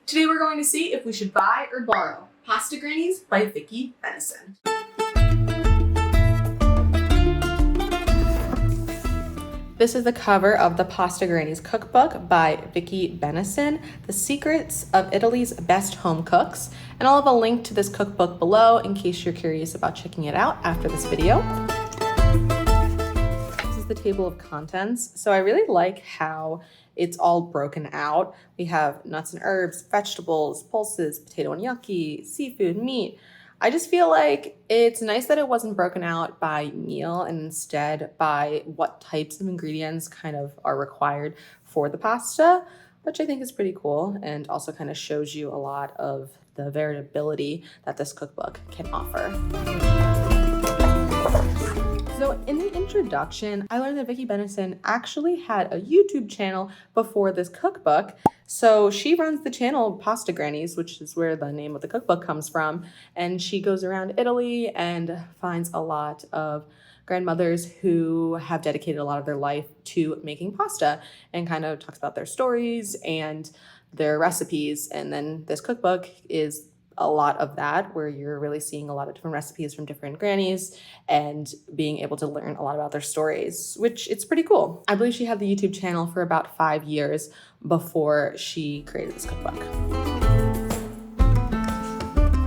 Today we're going to see if we should buy or borrow Pasta Grannies by Vicki Bennison. This is the cover of the Pasta Grannies cookbook by Vicki Bennison, The Secrets of Italy's Best Home Cooks. And I'll have a link to this cookbook below in case you're curious about checking it out after this video. This is the table of contents. So I really like how it's all broken out. We have nuts and herbs, vegetables, pulses, potato and gnocchi, seafood, meat. I just feel like it's nice that it wasn't broken out by meal and instead by what types of ingredients kind of are required for the pasta, which I think is pretty cool and also kind of shows you a lot of the variability that this cookbook can offer. So in the introduction, I learned that Vicki Bennison actually had a YouTube channel before this cookbook. So she runs the channel Pasta Grannies, which is where the name of the cookbook comes from. And she goes around Italy and finds a lot of grandmothers who have dedicated a lot of their life to making pasta and kind of talks about their stories and their recipes. And then this cookbook is a lot of that, where you're really seeing a lot of different recipes from different grannies and being able to learn a lot about their stories, which it's pretty cool. I believe she had the YouTube channel for about 5 years before she created this cookbook.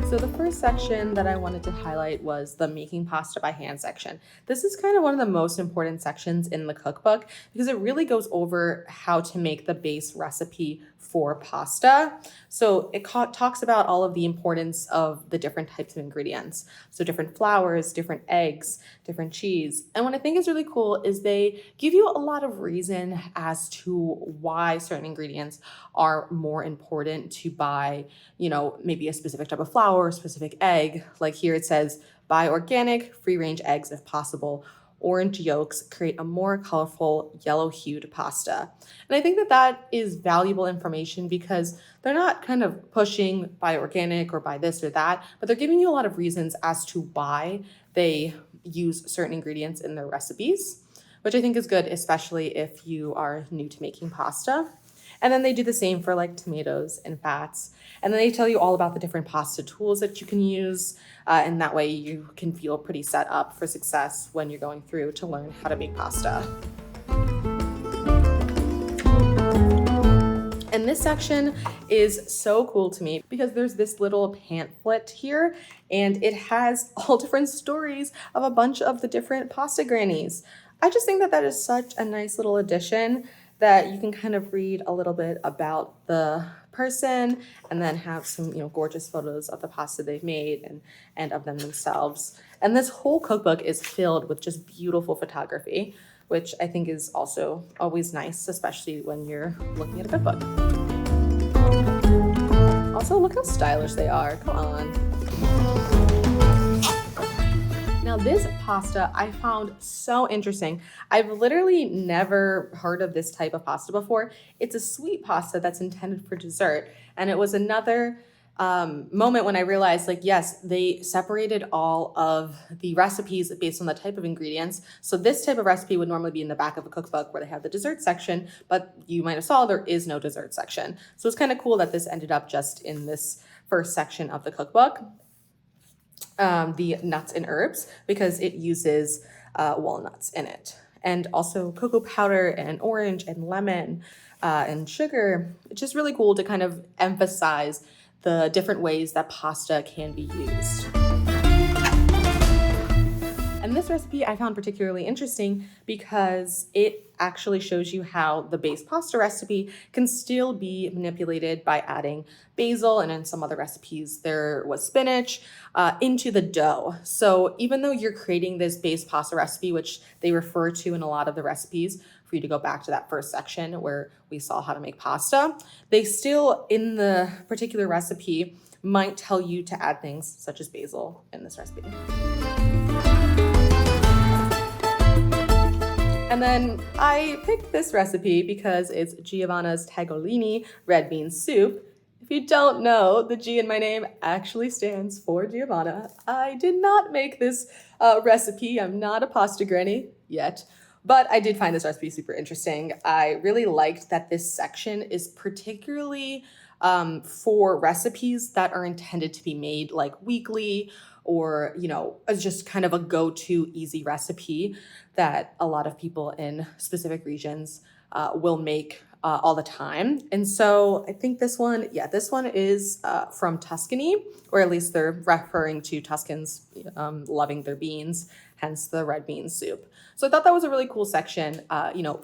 So the first section that I wanted to highlight was the making pasta by hand section. This is kind of one of the most important sections in the cookbook because it really goes over how to make the base recipe for pasta. So it talks about all of the importance of the different types of ingredients. So different flours, different eggs, different cheese. And what I think is really cool is they give you a lot of reason as to why certain ingredients are more important to buy, maybe a specific type of flour, a specific egg. Like here it says, buy organic, free-range eggs if possible. Orange yolks create a more colorful yellow-hued pasta. And I think that that is valuable information because they're not kind of pushing buy organic or buy this or that, but they're giving you a lot of reasons as to why they use certain ingredients in their recipes, which I think is good, especially if you are new to making pasta. And then they do the same for like tomatoes and fats. And then they tell you all about the different pasta tools that you can use. And that way you can feel pretty set up for success when you're going through to learn how to make pasta. And this section is so cool to me because there's this little pamphlet here and it has all different stories of a bunch of the different pasta grannies. I just think that that is such a nice little addition that you can kind of read a little bit about the person and then have some, gorgeous photos of the pasta they've made and of them themselves. And this whole cookbook is filled with just beautiful photography, which I think is also always nice, especially when you're looking at a cookbook. Also, look how stylish they are. Come on. Now this pasta I found so interesting. I've literally never heard of this type of pasta before. It's a sweet pasta that's intended for dessert. And it was another moment when I realized, yes, they separated all of the recipes based on the type of ingredients. So this type of recipe would normally be in the back of a cookbook where they have the dessert section, but you might have saw there is no dessert section. So it's kind of cool that this ended up just in this first section of the cookbook. The nuts and herbs because it uses walnuts in it, and also cocoa powder and orange and lemon and sugar. It's just really cool to kind of emphasize the different ways that pasta can be used. And this recipe I found particularly interesting because it actually shows you how the base pasta recipe can still be manipulated by adding basil, and in some other recipes there was spinach, into the dough. So even though you're creating this base pasta recipe, which they refer to in a lot of the recipes, for you to go back to that first section where we saw how to make pasta, they still in the particular recipe might tell you to add things such as basil in this recipe. And then I picked this recipe because it's Giovanna's Tagliolini red bean soup. If you don't know, the G in my name actually stands for Giovanna. I did not make this recipe. I'm not a pasta granny yet, but I did find this recipe super interesting. I really liked that this section is particularly for recipes that are intended to be made like weekly or, as just kind of a go-to easy recipe that a lot of people in specific regions will make all the time. And so I think this one is from Tuscany, or at least they're referring to Tuscans loving their beans, hence the red bean soup. So I thought that was a really cool section.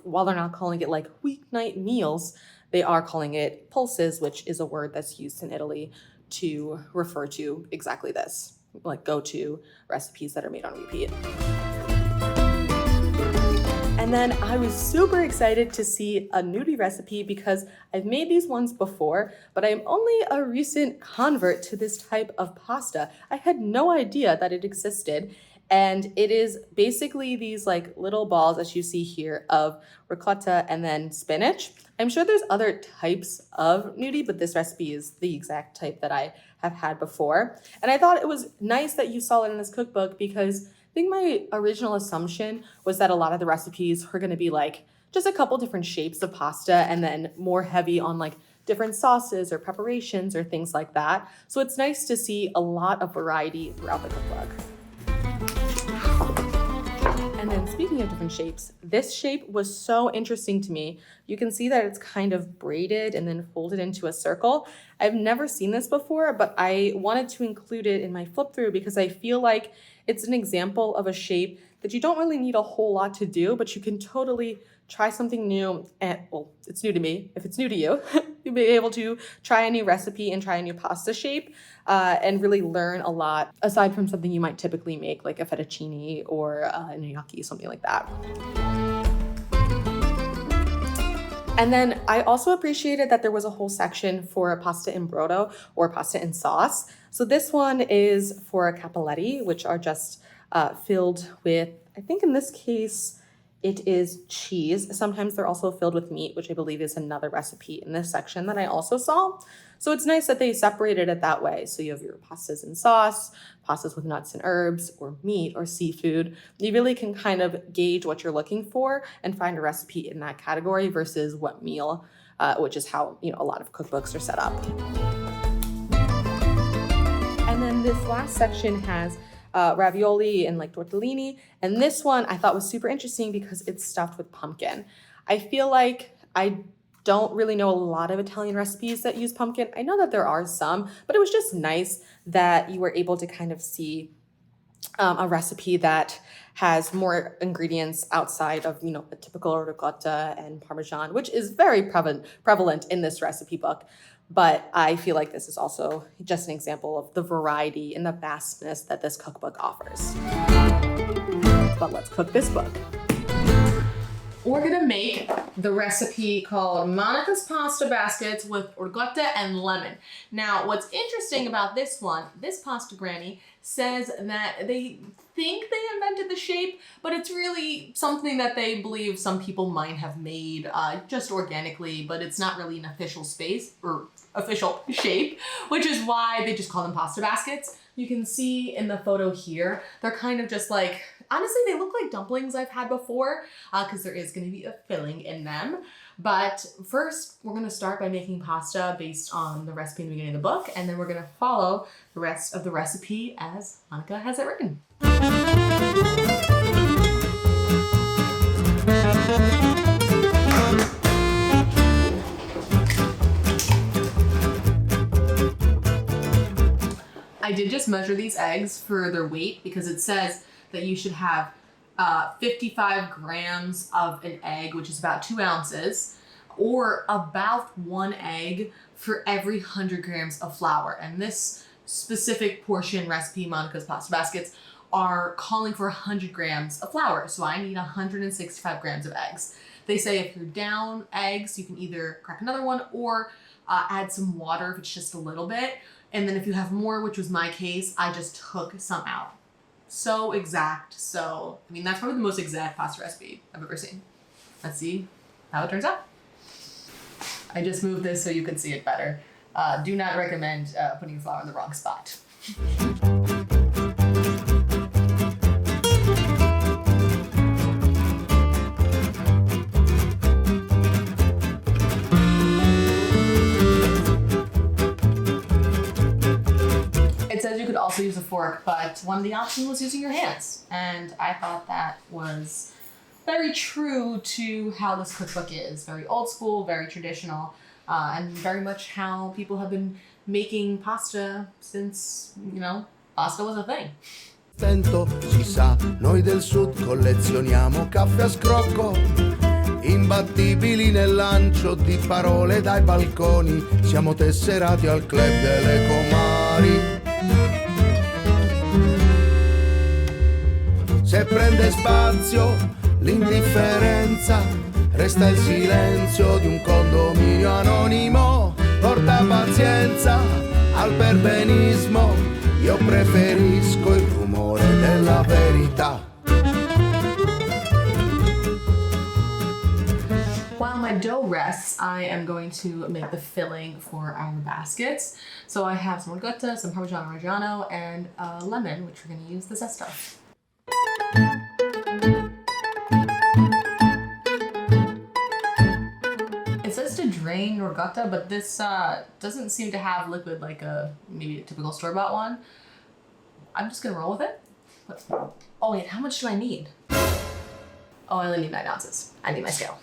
While they're not calling it like weeknight meals, they are calling it pulses, which is a word that's used in Italy to refer to exactly this, like go-to recipes that are made on repeat. And then I was super excited to see a gnudi recipe because I've made these ones before, but I'm only a recent convert to this type of pasta. I had no idea that it existed. And it is basically these like little balls, as you see here, of ricotta and then spinach. I'm sure there's other types of gnudi, but this recipe is the exact type that I have had before. And I thought it was nice that you saw it in this cookbook because I think my original assumption was that a lot of the recipes were going to be like just a couple different shapes of pasta and then more heavy on like different sauces or preparations or things like that. So it's nice to see a lot of variety throughout the cookbook. And then speaking of different shapes, this shape was so interesting to me. You can see that it's kind of braided and then folded into a circle. I've never seen this before, but I wanted to include it in my flip through because I feel like it's an example of a shape that you don't really need a whole lot to do, but you can totally try something new. And well, it's new to me. If it's new to you, you'll be able to try a new recipe and try a new pasta shape and really learn a lot aside from something you might typically make like a fettuccine or a gnocchi, something like that. And then I also appreciated that there was a whole section for pasta in brodo or pasta in sauce. So this one is for capelletti, which are just filled with, I think in this case, it is cheese. Sometimes they're also filled with meat, which I believe is another recipe in this section that I also saw. So it's nice that they separated it that way. So you have your pastas in sauce, pastas with nuts and herbs, or meat or seafood. You really can kind of gauge what you're looking for and find a recipe in that category versus what meal, which is how a lot of cookbooks are set up. And then this last section has ravioli and like tortellini. And this one I thought was super interesting because it's stuffed with pumpkin. I feel like I don't really know a lot of Italian recipes that use pumpkin. I know that there are some, but it was just nice that you were able to kind of see a recipe that has more ingredients outside of, the typical ricotta and Parmesan, which is very prevalent in this recipe book. But I feel like this is also just an example of the variety and the vastness that this cookbook offers. But let's cook this book. We're gonna make the recipe called Monica's Pasta Baskets with orgetta and lemon. Now, what's interesting about this one, this pasta granny says that they think they invented the shape, but it's really something that they believe some people might have made just organically, but it's not really an official official shape, which is why they just call them pasta baskets. You can see in the photo here, they're kind of just like, honestly, they look like dumplings I've had before because there is going to be a filling in them. But first, we're going to start by making pasta based on the recipe in the beginning of the book, and then we're going to follow the rest of the recipe as Monica has it written. I did just measure these eggs for their weight because it says that you should have 55 grams of an egg, which is about 2 ounces, or about 1 egg for every 100 grams of flour. And this specific portion recipe, Monica's Pasta Baskets, are calling for 100 grams of flour. So I need 165 grams of eggs. They say if you're down eggs, you can either crack another one or add some water if it's just a little bit. And then if you have more, which was my case, I just took some out. So exact. So, that's probably the most exact pasta recipe I've ever seen. Let's see how it turns out. I just moved this so you could see it better. Do not recommend putting your flour in the wrong spot. also use a fork, but one of the options was using your hands. And I thought that was very true to how this cookbook is. Very old school, very traditional, and very much how people have been making pasta since, pasta was a thing. Si sa, noi del sud collezioniamo caffè a scrocco, imbattibili nel lancio di parole dai balconi, siamo tesserati al club delle comari. Se prende spazio l'indifferenza, resta il silenzio di un condominio anonimo, porta pazienza al perbenismo, io preferisco il rumore della verità. While my dough rests, I am going to make the filling for our baskets. So I have some ricotta, some Parmigiano Reggiano, and a lemon, which we're going to use the zest of. It says to drain ricotta, but this doesn't seem to have liquid like maybe a typical store-bought one. I'm just gonna roll with it. Oh wait, how much do I need? Oh, I only need 9 ounces. I need my scale.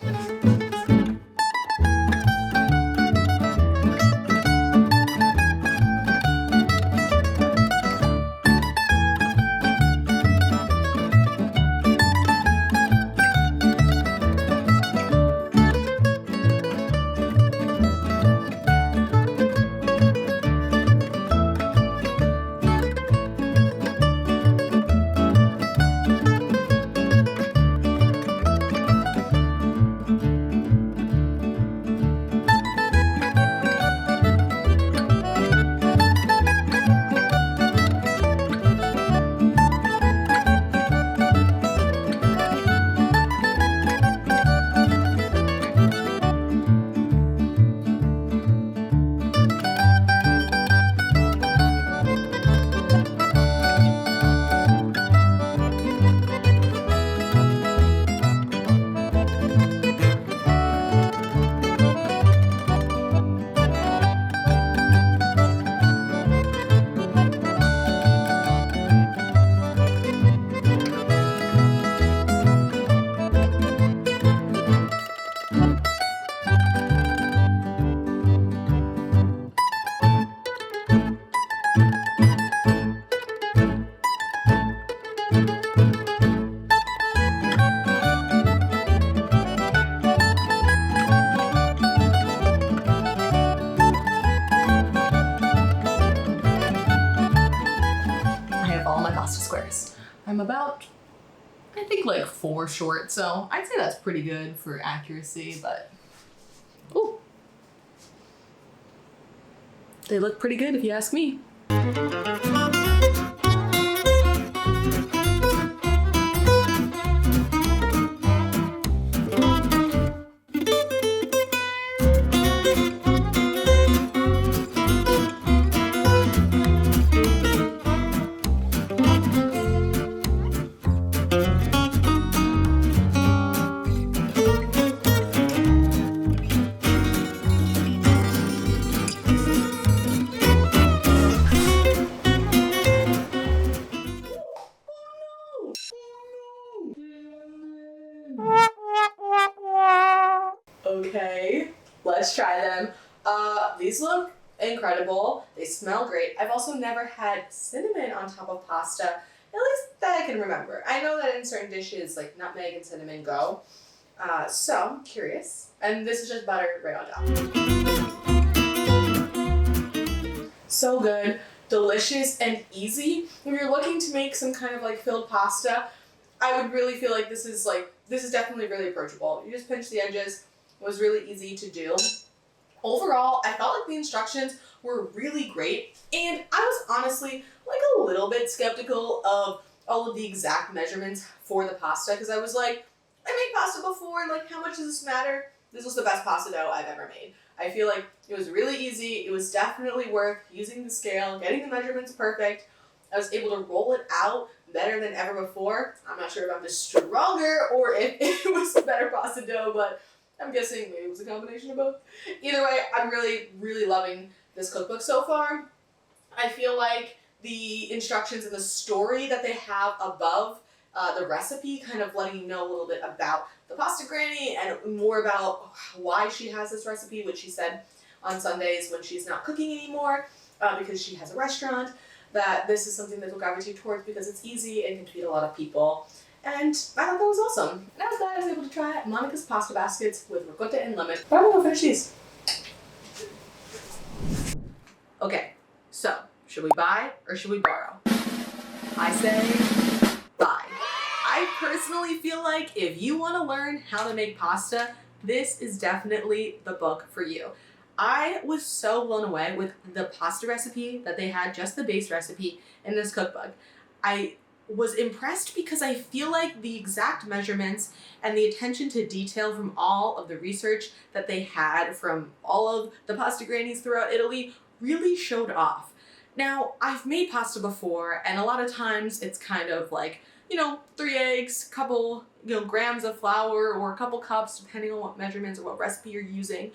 I'm about, I think, like 4 short, so I'd say that's pretty good for accuracy, but ooh, they look pretty good if you ask me. Okay, let's try them. These look incredible. They smell great. I've also never had cinnamon on top of pasta, at least that I can remember. I know that in certain dishes, like nutmeg and cinnamon go. So I'm curious. And this is just butter right on top. So good, delicious, and easy. If you're looking to make some kind of like filled pasta, I would really feel like this is definitely really approachable. You just pinch the edges. It was really easy to do. Overall, I felt like the instructions were really great, and I was honestly like a little bit skeptical of all of the exact measurements for the pasta, because I was like, I made pasta before, like how much does this matter? This was the best pasta dough I've ever made. I feel like it was really easy. It was definitely worth using the scale, getting the measurements perfect. I was able to roll it out better than ever before. I'm not sure if I'm just stronger or if it was better pasta dough, but I'm guessing maybe it was a combination of both. Either way, I'm really, really loving this cookbook so far. I feel like the instructions and the story that they have above the recipe, kind of letting you know a little bit about the Pasta Granny and more about why she has this recipe, which she said on Sundays when she's not cooking anymore because she has a restaurant, that this is something that will gravitate towards because it's easy and can feed a lot of people. And I thought that was awesome. And I was glad I was able to try Monica's pasta baskets with ricotta and lemon. But I'm gonna go finish these. Okay, so should we buy or should we borrow? I say buy. I personally feel like if you want to learn how to make pasta, this is definitely the book for you. I was so blown away with the pasta recipe that they had, just the base recipe in this cookbook. I was impressed because I feel like the exact measurements and the attention to detail from all of the research that they had from all of the pasta grannies throughout Italy really showed off. Now, I've made pasta before, and a lot of times it's kind of like, 3 eggs, couple, grams of flour, or a couple cups, depending on what measurements or what recipe you're using.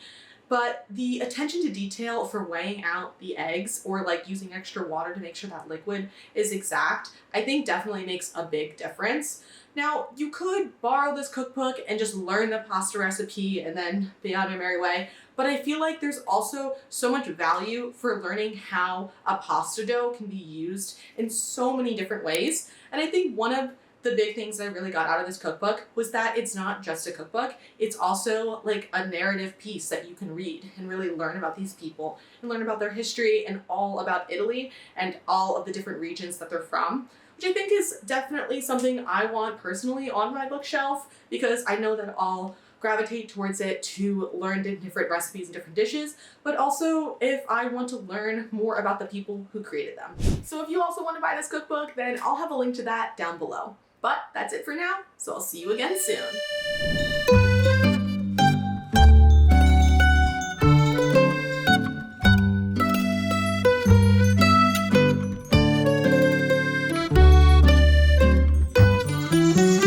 But the attention to detail for weighing out the eggs or like using extra water to make sure that liquid is exact, I think definitely makes a big difference. Now, you could borrow this cookbook and just learn the pasta recipe and then be on your merry way, but I feel like there's also so much value for learning how a pasta dough can be used in so many different ways. And I think one of the big things that I really got out of this cookbook was that it's not just a cookbook, it's also like a narrative piece that you can read and really learn about these people and learn about their history and all about Italy and all of the different regions that they're from, which I think is definitely something I want personally on my bookshelf because I know that I'll gravitate towards it to learn different recipes and different dishes, but also if I want to learn more about the people who created them. So if you also want to buy this cookbook, then I'll have a link to that down below. But that's it for now, so I'll see you again soon.